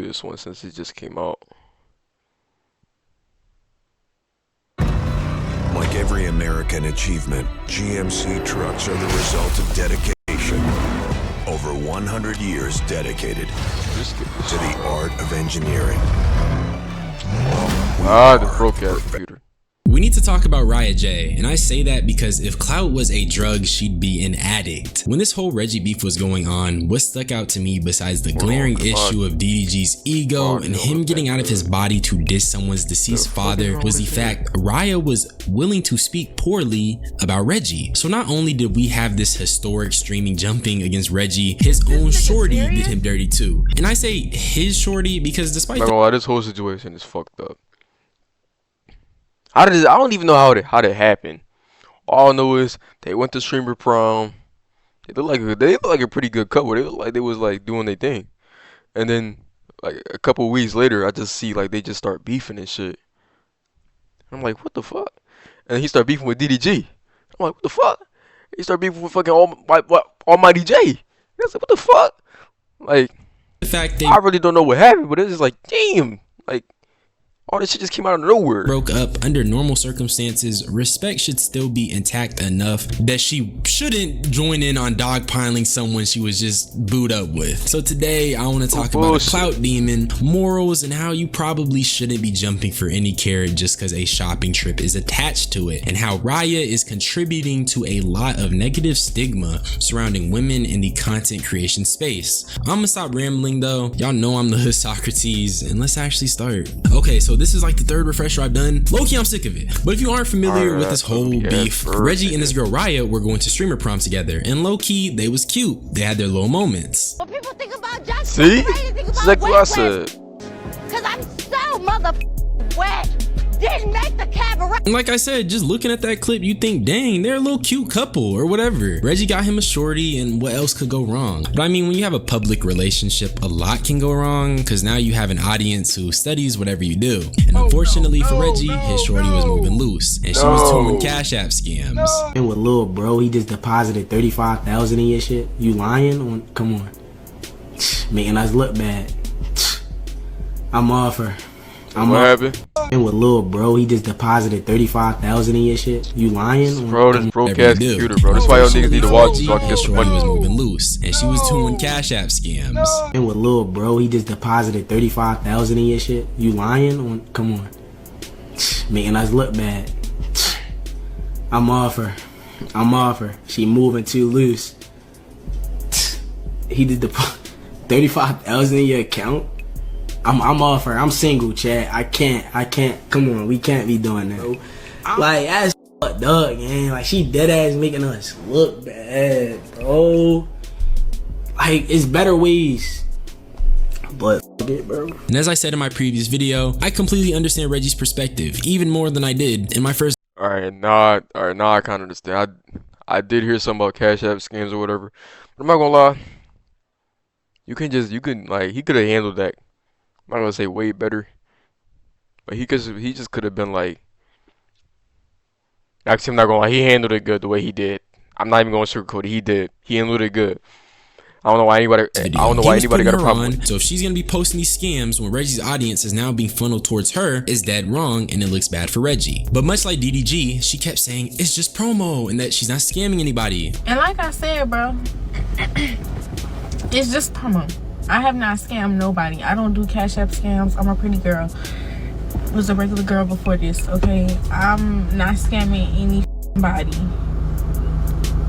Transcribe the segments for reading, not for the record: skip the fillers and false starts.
This one since it just came out. Like every American achievement, GMC trucks are the result of dedication. Over 100 years dedicated to the art of engineering. The broke ass computer. We need to talk about Raya J, and I say that because if clout was a drug, she'd be an addict. When this whole Reggie beef was going on, what stuck out to me besides the glaring issue of DDG's ego and him getting out of his body to diss someone's deceased father was the fact Raya was willing to speak poorly about Reggie. So not only did we have this historic streaming jumping against Reggie, his own shorty did him dirty too. And I say his shorty because despite this whole situation is fucked up. I don't even know how it happened. All I know is they went to streamer prom. They look like a pretty good couple. They look like they was like doing their thing. And then like a couple of weeks later, I just see like they just start beefing and shit. I'm like, what the fuck? And he started beefing with DDG. I'm like, what the fuck? He started beefing with fucking Almighty J. I was like, what the fuck? Like, the fact I really don't know what happened, but it's just like, damn, like. All this shit just came out of nowhere. Broke up under normal circumstances, respect should still be intact enough that she shouldn't join in on dogpiling someone she was just booed up with. So today I want to talk about a clout demon, morals, and how you probably shouldn't be jumping for any carrot just because a shopping trip is attached to it, and how Raya is contributing to a lot of negative stigma surrounding women in the content creation space. I'm gonna stop rambling though. Y'all know I'm the hood Socrates, and let's actually start. Okay, so this is like the third refresher I've done. Low-key, I'm sick of it. But if you aren't familiar with this whole beef, Reggie and his girl Raya were going to streamer prom together, and low-key, they was cute. They had their little moments. What people think about Justin, see? Exactly what I said. Cause I'm so motherfucking wet. Didn't make the cabaret. And like I said, just looking at that clip, you think, dang, they're a little cute couple or whatever. Reggie got him a shorty, and what else could go wrong? But I mean, when you have a public relationship, a lot can go wrong because now you have an audience who studies whatever you do. And unfortunately for Reggie, his shorty was moving loose, and she was doing Cash App scams. And with Lil Bro, he just deposited 35,000 in your shit. You lying? Come on, making us look bad. I'm off her. What happened? And with Lil Bro, he just deposited 35,000 in your shit. You lying? Bro, this broke ass computer, bro. That's why y'all niggas need to watch so I can get some money. Was moving loose, and she was doing Cash App scams. And with Lil Bro, he just deposited 35,000 in your shit. You lying? Come on, making us look bad. I'm off her. I'm off her. She moving too loose. He did the 35,000 in your account. I'm off her. I'm single, Chad. I can't. Come on, we can't be doing that. Like, that's fucked up, man. Like, she dead ass making us look bad, bro. Like, it's better ways. But it, bro. And as I said in my previous video, I completely understand Reggie's perspective, even more than I did in my first. Alright, now I kind of understand. I did hear something about Cash App scams or whatever. But I'm not gonna lie. You can like, he could have handled that. I'm not gonna say way better, but he just could have been like. Actually, I'm not gonna lie. He handled it good the way he did. I'm not even gonna sugarcoat it. He did. He handled it good. I don't know why anybody. I don't know why anybody got a problem. So if she's gonna be posting these scams when Reggie's audience is now being funneled towards her, is dead wrong, and it looks bad for Reggie. But much like DDG, she kept saying it's just promo and that she's not scamming anybody. And like I said, bro, it's just promo. I have not scammed nobody. I don't do Cash App scams. I'm a pretty girl. Was a regular girl before this, okay? I'm not scamming anybody.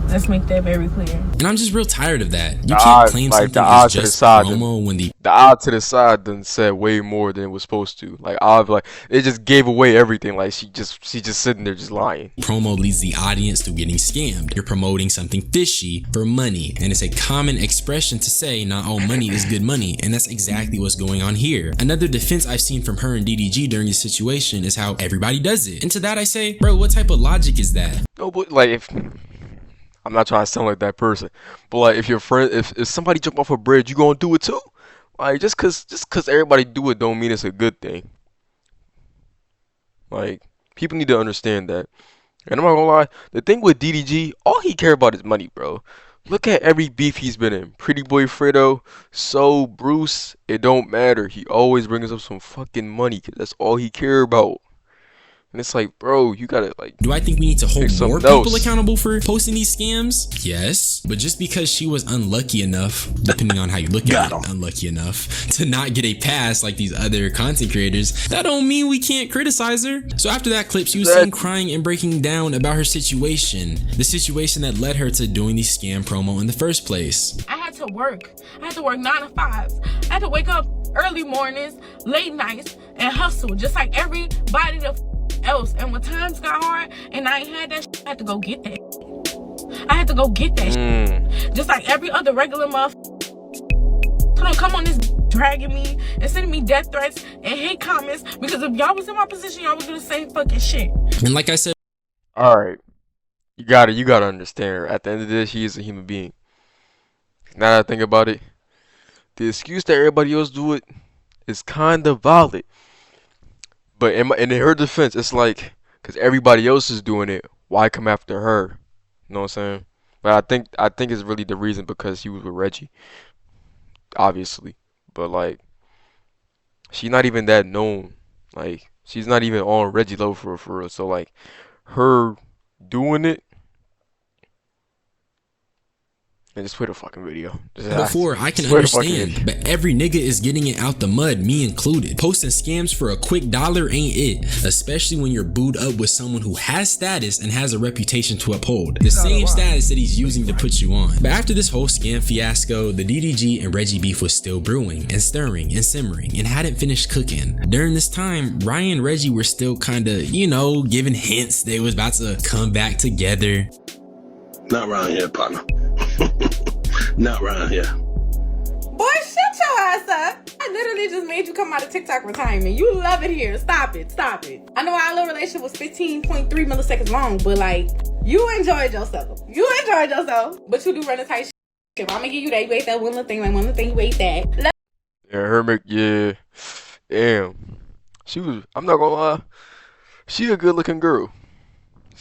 Let's make that very clear. And I'm just real tired of that. You can't claim something is just promo when the odd to the side done said way more than it was supposed to. Like, it just gave away everything. Like, she just sitting there just lying. Promo leads the audience to getting scammed. You're promoting something fishy for money, and it's a common expression to say not all money is good money, and that's exactly what's going on here. Another defense I've seen from her and DDG during this situation is how everybody does it. And to that I say, bro, what type of logic is that? No, but like, if I'm not trying to sound like that person, but like, if your friend, if somebody jump off a bridge, you gonna do it too? Like, just cause everybody do it don't mean it's a good thing. Like, people need to understand that. And I'm not gonna lie, the thing with DDG, all he care about is money, bro. Look at every beef he's been in. Pretty Boy Fredo, So, Bruce, it don't matter. He always brings up some fucking money 'cause that's all he care about. And it's like, bro, you gotta like Do I think we need to hold pick more something people else. accountable for posting these scams? Yes. But just because she was unlucky enough, depending on how you look at it, unlucky enough to not get a pass like these other content creators, that don't mean we can't criticize her. So after that clip, she was seen crying and breaking down about her situation. The situation that led her to doing the scam promo in the first place. I had to work. I had to work 9 to 5. I had to wake up early mornings, late nights, and hustle just like everybody else. And when times got hard and I ain't had that shit, I had to go get that shit. I had to go get that shit. Just like every other regular motherfucker. Don't come on this dragging me and sending me death threats and hate comments, because if y'all was in my position, y'all would do the same fucking shit. And like I said, Alright. You gotta understand her. At the end of the day, she is a human being. Now that I think about it, the excuse that everybody else do it is kinda valid. But in her defense, it's like, because everybody else is doing it, why come after her? You know what I'm saying? But I think it's really the reason because she was with Reggie, obviously. But like, she's not even that known. Like, she's not even on Reggie level for real. So like, her doing it. And just play the fucking video. before I can understand, but every nigga is getting it out the mud, me included. Posting scams for a quick dollar ain't it, especially when you're booed up with someone who has status and has a reputation to uphold. The same status that he's using to put you on. But after this whole scam fiasco, the DDG and Reggie beef was still brewing and stirring and simmering and hadn't finished cooking. During this time, Ryan and Reggie were still kinda, you know, giving hints they was about to come back together. Not around here, partner. Not around here. Boy, shut your ass up. I literally just made you come out of TikTok retirement. You love it here. Stop it. Stop it. I know our little relationship was 15.3 milliseconds long, but like, you enjoyed yourself. But you do run a tight shit. If I'm gonna give you that, you ate that one little thing, you ate that. Yeah, damn. I'm not gonna lie, she a good looking girl.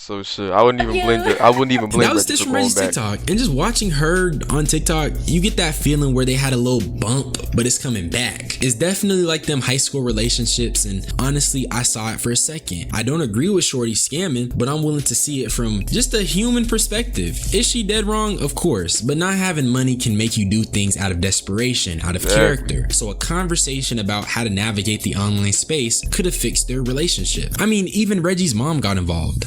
So shit, I wouldn't even blame That was Reggie this for from going Reggie's back. TikTok, and just watching her on TikTok, you get that feeling where they had a little bump, but it's coming back. It's definitely like them high school relationships, and honestly, I saw it for a second. I don't agree with Shorty scamming, but I'm willing to see it from just a human perspective. Is she dead wrong? Of course, but not having money can make you do things out of desperation, out of character. So a conversation about how to navigate the online space could have fixed their relationship. I mean, even Reggie's mom got involved.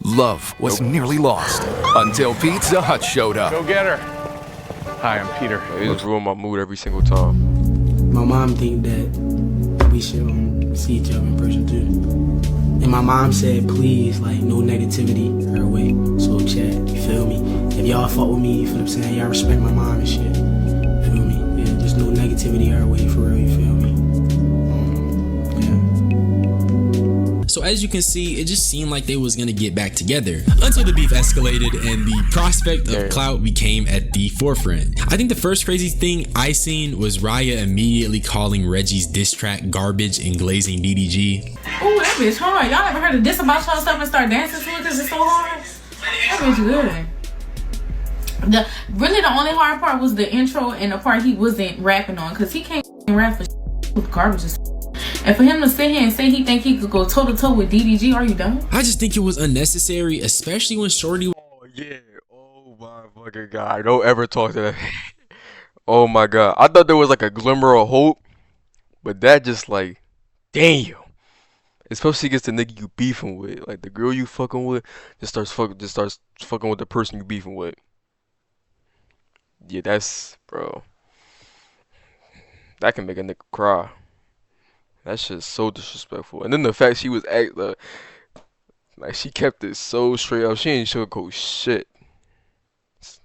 Love was nearly lost until Pizza Hut showed up. Go get her. Hi, I'm Peter. It just ruined my mood every single time. My mom think that we should see each other in person too. And my mom said, please, like, no negativity her way. So chat, you feel me? If y'all fuck with me, you feel what I'm saying? Y'all respect my mom and shit. Feel me? Yeah, just no negativity her way for real, you feel me? So as you can see, it just seemed like they was gonna get back together until the beef escalated and the prospect of clout became at the forefront. I think the first crazy thing I seen was Raya immediately calling Reggie's diss track garbage and glazing DDG. Ooh, that bitch hard. Y'all ever heard of diss about yourself and start dancing to it because it's so hard? That bitch good. Really the only hard part was the intro and the part he wasn't rapping on, because he can't rap for with garbage as. And for him to sit here and say he think he could go toe to toe with DDG, are you done? I just think it was unnecessary, especially when Shorty. Oh yeah, oh my fucking god, don't ever talk to that. Oh my god, I thought there was like a glimmer of hope, but that just like, damn. Especially against the nigga you beefing with, like the girl you fucking with, just starts fucking with the person you beefing with. Yeah, that's, bro. That can make a nigga cry. That shit's so disrespectful. And then the fact she was like she kept it so straight up. She ain't sugarcoat shit.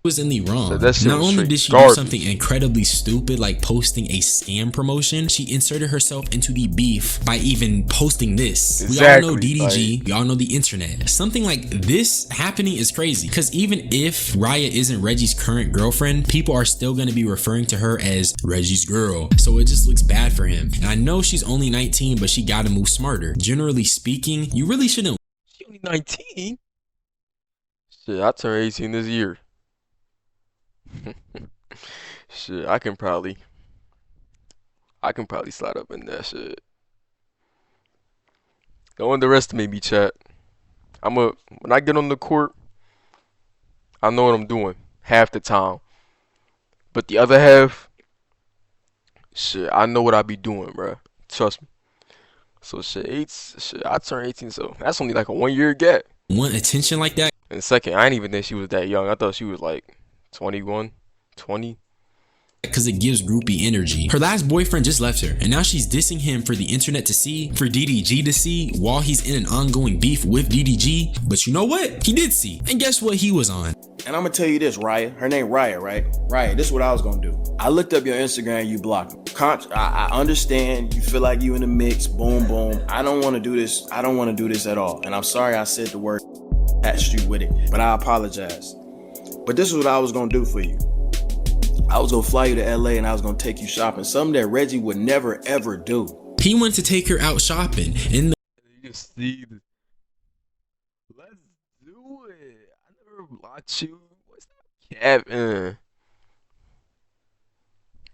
Was in the wrong. So that Not was only did she do garbage. something incredibly stupid like posting a scam promotion, she inserted herself into the beef by even posting this. Exactly, We all know DDG, we all know the internet. Something like this happening is crazy, because even if Raya isn't Reggie's current girlfriend, people are still going to be referring to her as Reggie's girl. So it just looks bad for him. And I know she's only 19, but she got to move smarter. Generally speaking, you really shouldn't. She only 19? Shit, I turned 18 this year. Shit, I can probably slide up in that shit. Don't underestimate me, chat. When I get on the court, I know what I'm doing half the time. But the other half, shit, I know what I be doing, bruh. Trust me. So shit, I turned 18, so that's only like a 1 year gap. Want attention like that? And second, I didn't even think she was that young. I thought she was like 21, 20. Because it gives groupie energy. Her last boyfriend just left her, and now she's dissing him for the internet to see, for DDG to see, while he's in an ongoing beef with DDG. But you know what? He did see. And guess what he was on? And I'm gonna tell you this, Raya. Her name Raya, right? Raya, this is what I was gonna do. I looked up your Instagram, you blocked me. I understand you feel like you in the mix, boom, boom. I don't wanna do this. I don't wanna do this at all. And I'm sorry I said the word at you with it, but I apologize. But this is what I was gonna do for you. I was gonna fly you to LA and I was gonna take you shopping. Something that Reggie would never ever do. He went to take her out shopping in the You see the... Let's do it. I never blocked you. What's that cap?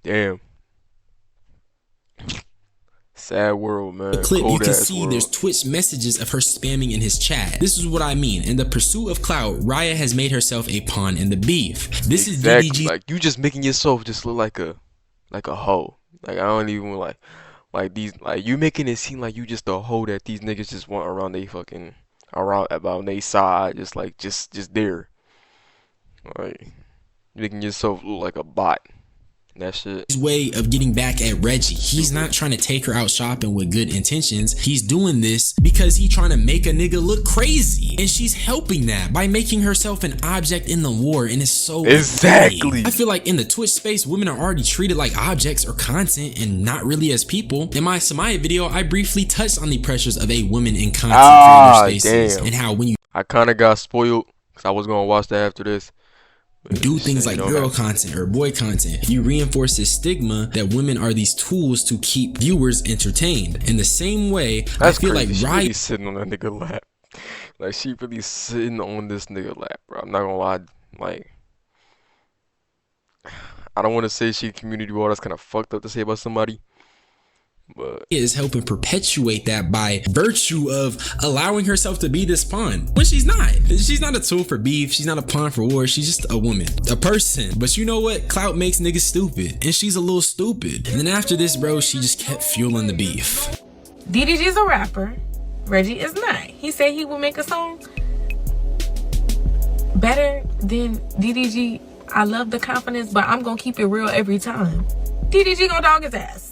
Damn. Sad world, man. clip, you Cold can ass see world. there's Twitch messages of her spamming in his chat. This is what I mean. In the pursuit of clout, Raya has made herself a pawn in the beef. This Exactly. is DDG. Like you just making yourself just look like a hoe. Like I don't even like these, like you making it seem like you just a hoe that these niggas just want around they fucking around about they side, just like just there. Like making yourself look like a bot. That shit. His way of getting back at Reggie. He's not trying to take her out shopping with good intentions. He's doing this because he's trying to make a nigga look crazy. And she's helping that by making herself an object in the war. And it's so Exactly. funny. I feel like in the Twitch space, women are already treated like objects or content and not really as people. In my Samaya video, I briefly touched on the pressures of a woman in content creator spaces. Damn. And how when you I kind of got spoiled because I was gonna watch that after this. do things like girl content or boy content, you reinforce this stigma that women are these tools to keep viewers entertained. In the same way, That's I feel crazy. like She Riot really sitting on that nigga lap. Like she really sitting on this nigga lap, bro. I'm not gonna lie. Like I don't want to say she community wall. That's kind of fucked up to say about somebody. But is helping perpetuate that by virtue of allowing herself to be this pawn when she's not. She's not a tool for beef. She's not a pawn for war. She's just a woman, a person. But you know what? Clout makes niggas stupid, and she's a little stupid. And then after this, bro, she just kept fueling the beef. DDG is a rapper. Reggie is not. He said he will make a song better than DDG. I love the confidence, but I'm gonna keep it real every time. DDG gonna dog his ass.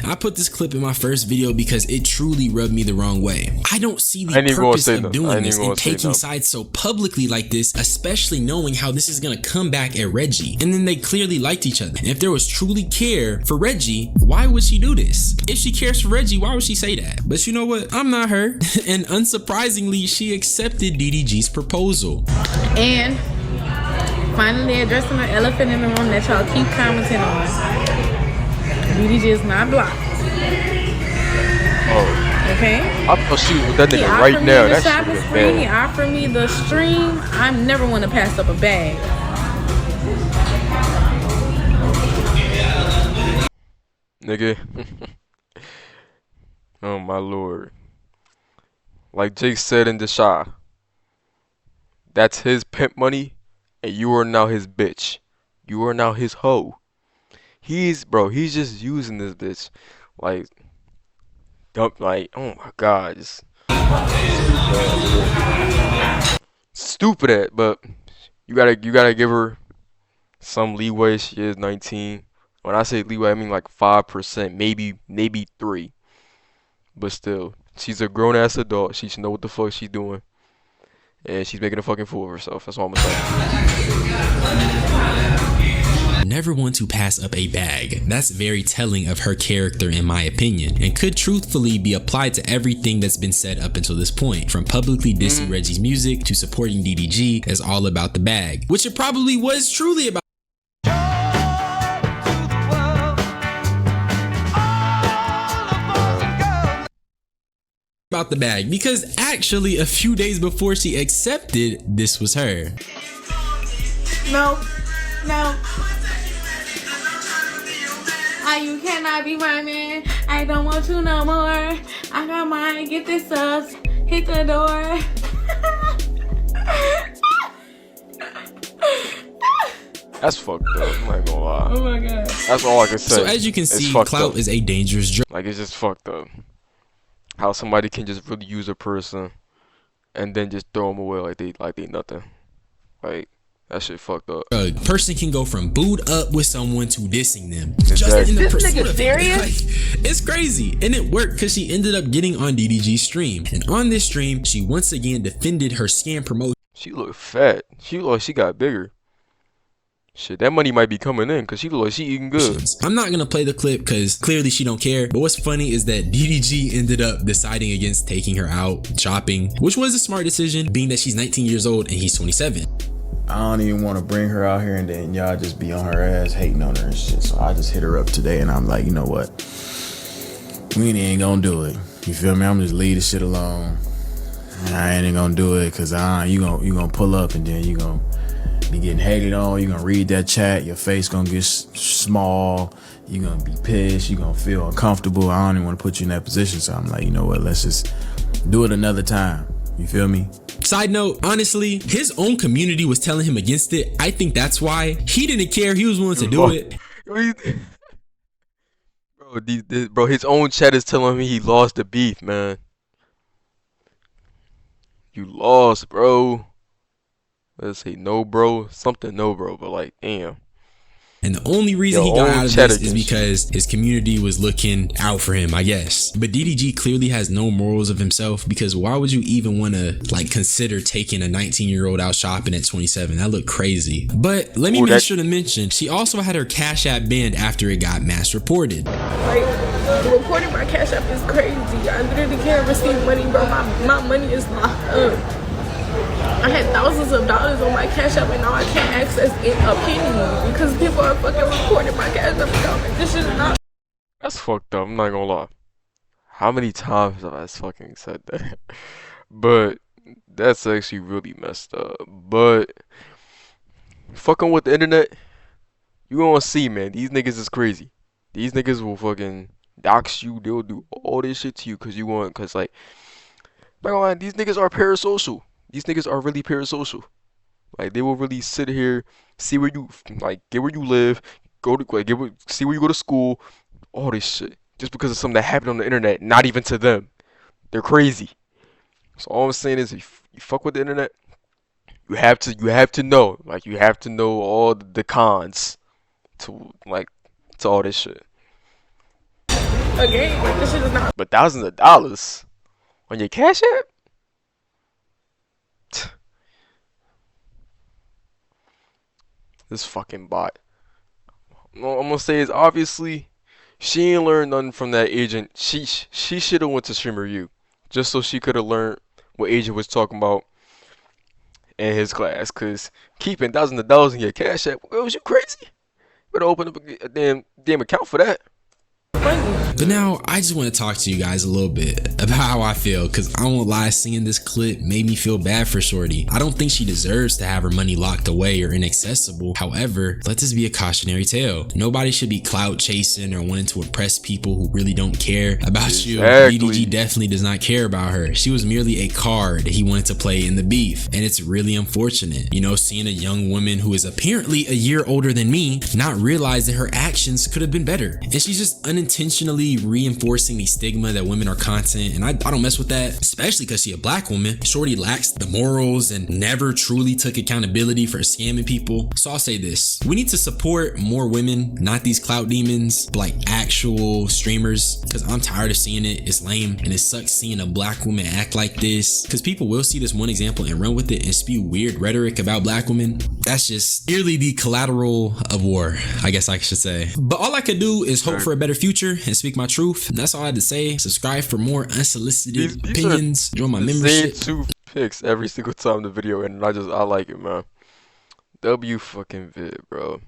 I put this clip in my first video because it truly rubbed me the wrong way. I don't see the purpose of doing this and taking sides so publicly like this, especially knowing how this is gonna come back at Reggie. And then they clearly liked each other. And if there was truly care for Reggie, why would she do this? If she cares for Reggie, why would she say that? But you know what? I'm not her. And unsurprisingly, she accepted DDG's proposal. And finally addressing the elephant in the room that y'all keep commenting on. DDG is not blocked. oh, Okay? I thought she was with that nigga right now. That shit was bad. He offered me the stream. I never want to pass up a bag. Nigga. Oh my lord. Like Jake said in the shot, that's his pimp money, and you are now his bitch. You are now his hoe. He's just using this bitch. Like, dump, like, oh my god. Just stupid at, but you gotta give her some leeway. She is 19. When I say leeway, I mean like 5%, maybe 3. But still, she's a grown ass adult. She should know what the fuck she's doing, and she's making a fucking fool of herself. That's all I'm gonna say. Never want to pass up a bag. That's very telling of her character in my opinion, and could truthfully be applied to everything that's been said up until this point. From publicly dissing Reggie's music to supporting DDG as all about the bag, which it probably was truly about. About the bag, because actually a few days before she accepted, this was her. No. No. You cannot be my man. I don't want you no more. I got mine. Get this up. Hit the door. That's fucked up. I'm not gonna lie. Oh my god. That's all I can say. So as you can see, clout is a dangerous drug. Like, it's just fucked up. How somebody can just really use a person and then just throw them away like they nothing. Like, that shit fucked up. A person can go from booed up with someone to dissing them. Exactly. Just in the This pursuit nigga of it. serious? Like, it's crazy. And it worked because she ended up getting on DDG's stream. And on this stream, she once again defended her scam promotion. She looked fat. She looked like she got bigger. Shit, that money might be coming in because she look like she eating good. I'm not gonna play the clip because clearly she don't care. But what's funny is that DDG ended up deciding against taking her out shopping, which was a smart decision, being that she's 19 years old and he's 27. I don't even want to bring her out here and then y'all just be on her ass hating on her and shit. So I just hit her up today and I'm like, you know what? We ain't gonna do it. You feel me? I'm just leave this shit alone. I ain't gonna do it because you gonna pull up and then you gonna be getting hated on. You gonna read that chat. Your face gonna get small. You gonna be pissed. You gonna feel uncomfortable. I don't even want to put you in that position. So I'm like, you know what? Let's just do it another time. You feel me? Side note, honestly, his own community was telling him against it. I think that's why he didn't care. He was willing to do it. Bro, his own chat is telling me he lost the beef, man. You lost, bro. Let's say no, bro. Something no, bro. But like, damn. And the only reason he got out of this is because his community was looking out for him, I guess. But DDG clearly has no morals of himself, because why would you even want to like consider taking a 19-year-old out shopping at 27? That looked crazy. But let me make sure to mention, she also had her Cash App banned after it got mass reported. Like, reporting my Cash App is crazy. I literally can't receive money, bro. My money is locked up. I had thousands of dollars on my Cash App and now I can't access it a penny because people are fucking reporting my Cash App account. Like, this shit is not. That's fucked up. I'm not gonna lie. How many times have I fucking said that? But that's actually really messed up. But fucking with the internet, you gonna see, man. These niggas is crazy. These niggas will fucking dox you. They'll do all this shit to you because like, not gonna lie, these niggas are parasocial. These niggas are really parasocial. Like, they will really sit here, see where you like, get where you live, go to like, see where you go to school, all this shit, just because of something that happened on the internet. Not even to them. They're crazy. So all I'm saying is, if you fuck with the internet, you have to know, like, you have to know all the cons to all this shit. Again, like, this shit is not. But thousands of dollars on your Cash App? This fucking bot. No, I'm gonna say is obviously she ain't learned nothing from that agent. She should have went to Streamer U just so she could have learned what agent was talking about in his class. Cause keeping thousands of dollars in your Cash App, was you crazy? You better open up a damn account for that. But now I just want to talk to you guys a little bit about how I feel, because I won't lie, seeing this clip made me feel bad for Shorty. I don't think she deserves to have her money locked away or inaccessible. However, let this be a cautionary tale. Nobody should be clout chasing or wanting to impress people who really don't care about you. DDG definitely does not care about her. She was merely a card he wanted to play in the beef, and it's really unfortunate, you know, seeing a young woman who is apparently a year older than me not realize that her actions could have been better, and she's just unintentionally reinforcing the stigma that women are content. And I don't mess with that, especially because she a black woman. Shorty lacks the morals and never truly took accountability for scamming people. So I'll say this: we need to support more women, not these clout demons, but like actual streamers, because I'm tired of seeing it. It's lame, and it sucks seeing a black woman act like this, because people will see this one example and run with it and spew weird rhetoric about black women. That's just nearly the collateral of war, I guess I should say. But all I could do is hope for a better future and speak my truth. That's all I had to say. Subscribe for more unsolicited opinions. Join my membership. Same 2 picks every single time the video, and I like it, man. W fucking vid, bro.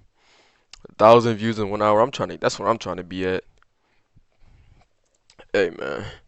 1,000 views in 1 hour. That's what I'm trying to be at. Hey, man.